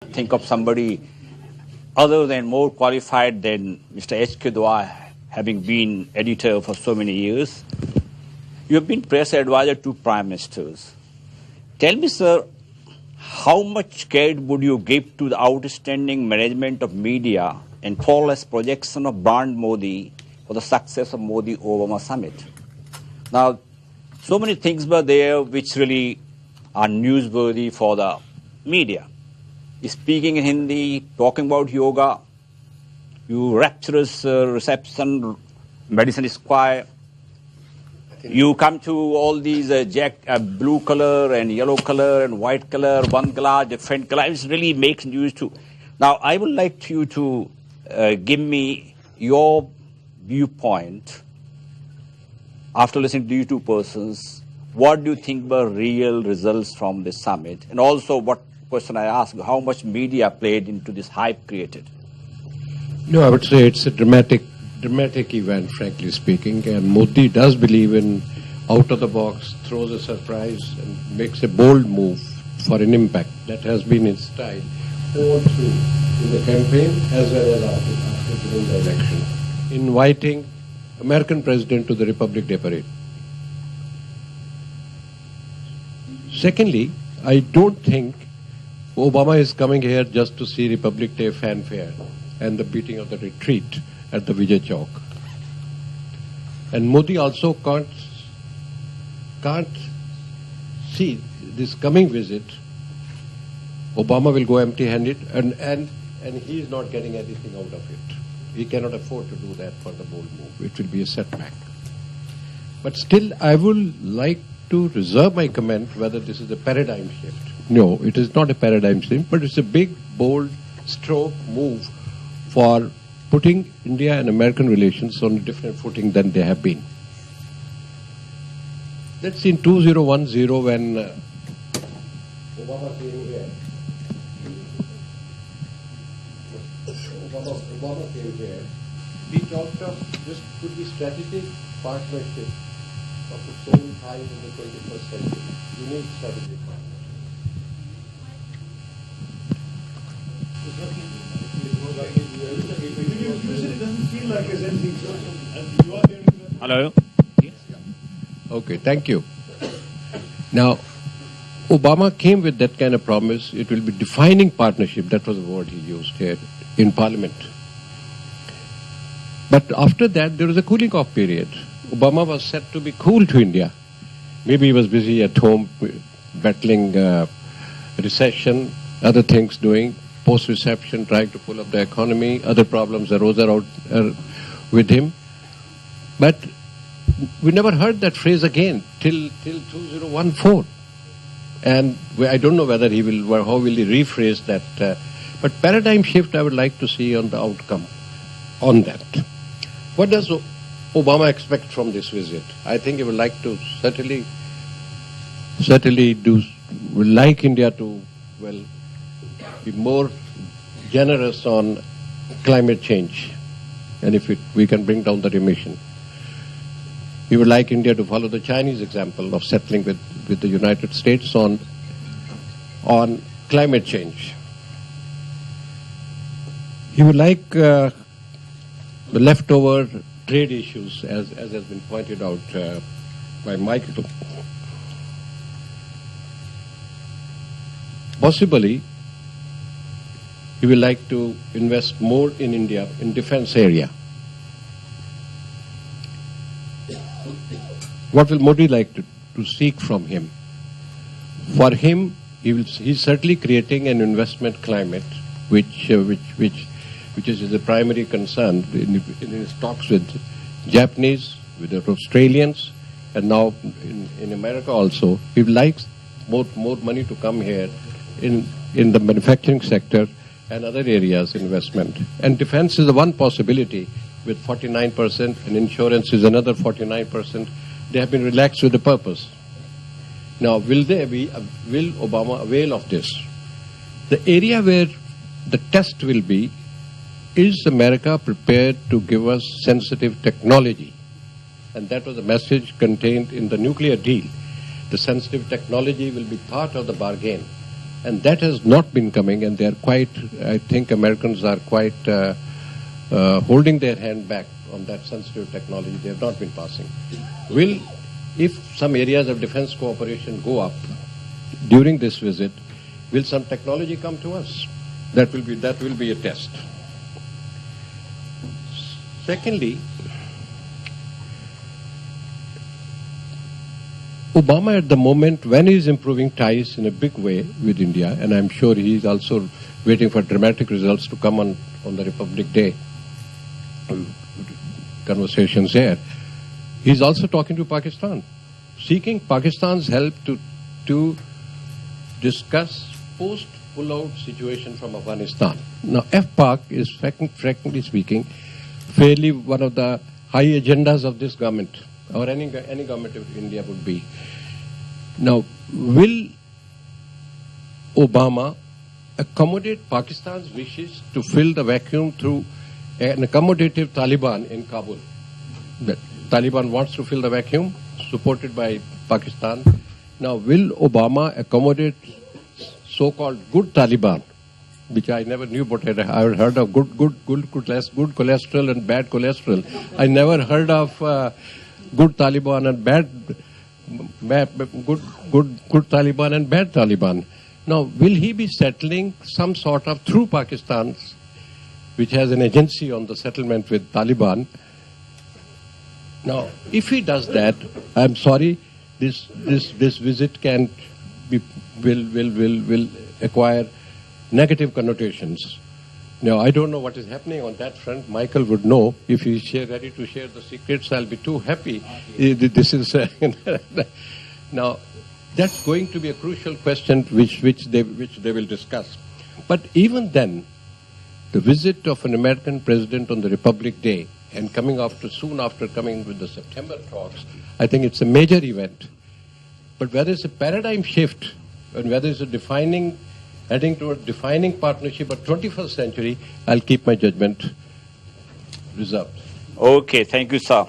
think of somebody other than more qualified than Mr. H.K. Dua, having been editor for so many years. You have been press advisor to Prime Ministers. Tell me, sir, how much credit would you give to the outstanding management of media and flawless projection of brand Modi for the success of Modi-Obama summit? Now, so many things were there which really are newsworthy for the media. Speaking in Hindi, talking about yoga, you rapturous reception, Madison Square. You come to all these blue color and yellow color and white color, one glass, different color. It really makes news too. Now, I would like you to give me your viewpoint after listening to these two persons. What do you think were real results from this summit? And also, what question I asked, how much media played into this hype created? No, I would say it's a dramatic event, frankly speaking, and Modi does believe in out-of-the-box, throws a surprise, and makes a bold move for an impact. That has been his style all through in the campaign as well as after during the election. Inviting American president to the Republic Day parade. Secondly, I don't think Obama is coming here just to see Republic Day fanfare and the beating of the retreat at the Vijay Chowk. And Modi also can't see this coming visit. Obama will go empty-handed, and he is not getting anything out of it. He cannot afford to do that for the bold move. It will be a setback. But still, I would like to reserve my comment whether this is a paradigm shift. No, it is not a paradigm shift, but it's a big, bold stroke move for putting India and American relations on a different footing than they have been. Let's see, in 2010 when Obama came here, Obama came here, we talked of this could be strategic partnership of its own kind in the 21st century. You need strategic partnership. Hello? Okay, thank you. Now, Obama came with that kind of promise. It will be defining partnership. That was the word he used here in Parliament. But after that, there was a cooling off period. Obama was set to be cool to India. Maybe he was busy at home battling recession, other things doing, post-reception, trying to pull up the economy, other problems arose with him. But we never heard that phrase again till 2014. And I don't know whether how will he rephrase that. But paradigm shift I would like to see on the outcome on that. What does Obama expect from this visit? I think he would like to certainly would like India to, be more generous on climate change, and if we can bring down the emission. We would like India to follow the Chinese example of settling with the United States on climate change. He would like the leftover trade issues, as has been pointed out by Michael. Possibly, he will like to invest more in India in defense area. What will Modi like to seek from him? For him, he's certainly creating an investment climate, which is the primary concern in his talks with Japanese, with the Australians, and now in America also. He likes more money to come here in the manufacturing sector and other areas investment. And defense is the one possibility with 49%, and insurance is another 49%. They have been relaxed with the purpose. Now, will Obama avail of this? The area where the test will be, is America prepared to give us sensitive technology? And that was a message contained in the nuclear deal. The sensitive technology will be part of the bargain. And that has not been coming, and they are quite, I think Americans are quite holding their hand back on that sensitive technology. They have not been passing. If some areas of defense cooperation go up during this visit, will some technology come to us? That will be a test. Secondly, Obama at the moment, when he is improving ties in a big way with India, and I'm sure he is also waiting for dramatic results to come on the Republic Day, conversations there, he's also talking to Pakistan, seeking Pakistan's help to discuss post-pull-out situation from Afghanistan. Now, FPAC is, frankly speaking, fairly one of the high agendas of this government, or any government of India would be. Now, will Obama accommodate Pakistan's wishes to fill the vacuum through an accommodative Taliban in Kabul? The Taliban wants to fill the vacuum, supported by Pakistan. Now, will Obama accommodate so-called good Taliban, which I never knew, but I heard of good cholesterol and bad cholesterol. I never heard of good Taliban and good Taliban and bad Taliban. Now, will he be settling some sort of through Pakistan, which has an agency on the settlement with Taliban? Now, if he does that, I'm sorry, this visit will acquire negative connotations. Now, I don't know what is happening on that front. Michael would know. If he's ready to share the secrets, I'll be too happy. This is now, that's going to be a crucial question which they will discuss. But even then, the visit of an American president on the Republic Day and soon after coming with the September talks, I think it's a major event. But whether it's a paradigm shift and whether it's heading to a defining partnership of 21st century, I'll keep my judgment reserved. Okay, thank you, sir.